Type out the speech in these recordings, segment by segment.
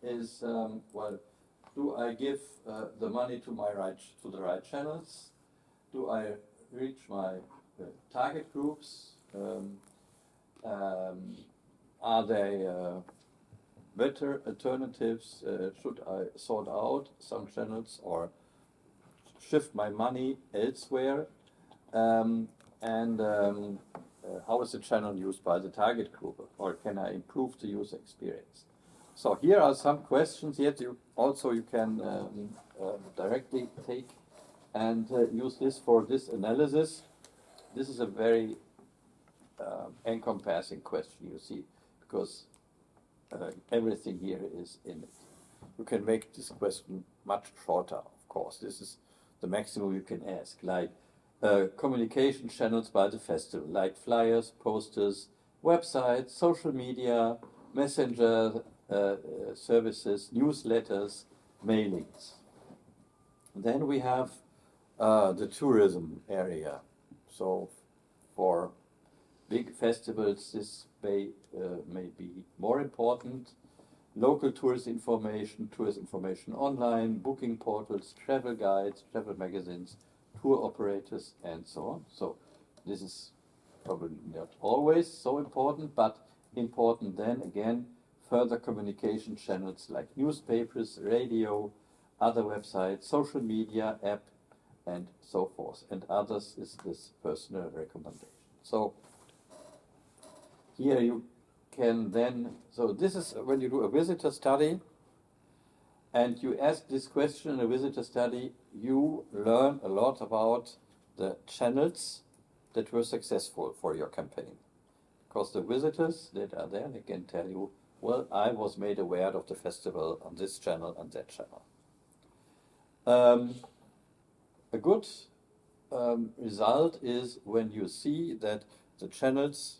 is, well, do I give the money to the right channels? Do I reach my target groups? Are they better alternatives? Should I sort out some channels or shift my money elsewhere? How is the channel used by the target group, or can I improve the user experience? So here are some questions. Yet you can directly take and use this for this analysis. This is a very encompassing question, you see, because everything here is in it. You can make this question much shorter, of course. This is the maximum you can ask, like communication channels by the festival, like flyers, posters, websites, social media, messenger services, newsletters, mailings. Then we have the tourism area. So for big festivals, this may be more important. Local tourist information online, booking portals, travel guides, travel magazines, tour operators, and so on. So this is probably not always so important, but important then again, further communication channels like newspapers, radio, other websites, social media, app, and so forth. And others is this personal recommendation. So here you can then, so this is when you do a visitor study and you ask this question in a visitor study, you learn a lot about the channels that were successful for your campaign. Because the visitors that are there, they can tell you, well, I was made aware of the festival on this channel and that channel. A good result is when you see that the channels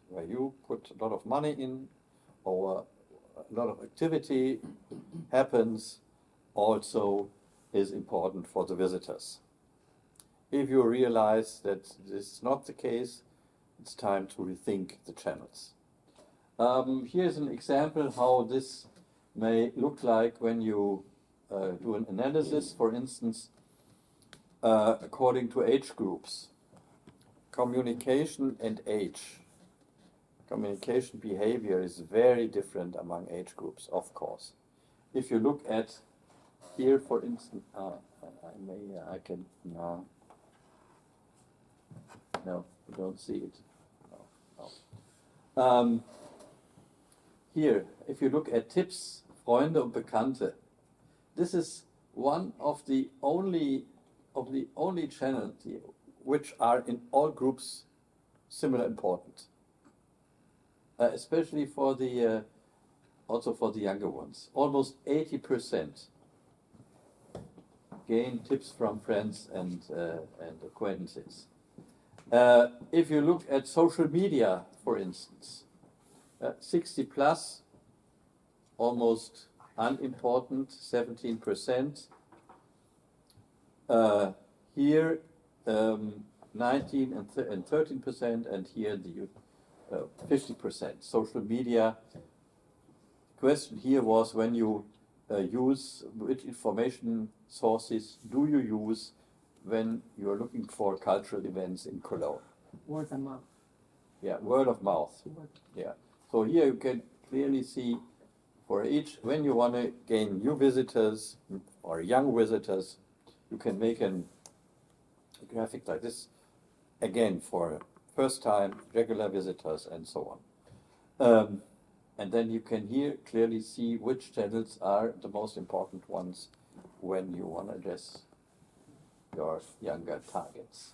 where you put a lot of money in or a lot of activity happens also is important for the visitors. If you realize that this is not the case, it's time to rethink the channels. Here's an example how this may look like when you do an analysis, for instance, according to age groups. Communication and age. Communication behavior is very different among age groups, of course. If you look at here, for instance, no, you don't see it. No. Here, if you look at Tipps, Freunde und Bekannte, this is one of the only channels which are in all groups similar important, especially for the also for the younger ones. Almost 80% gain tips from friends and acquaintances. If you look at social media, for instance, 60 plus, almost unimportant, 17%. Here, 19 and 13%, and here the 50%. Social media. Question here was when you use which information sources do you use when you are looking for cultural events in Cologne? Word of mouth. Yeah, word of mouth. Yeah. So here you can clearly see for each, when you want to gain new visitors or young visitors, you can make a graphic like this, again for first time, regular visitors, and so on. And then you can here clearly see which channels are the most important ones when you want to address your younger targets.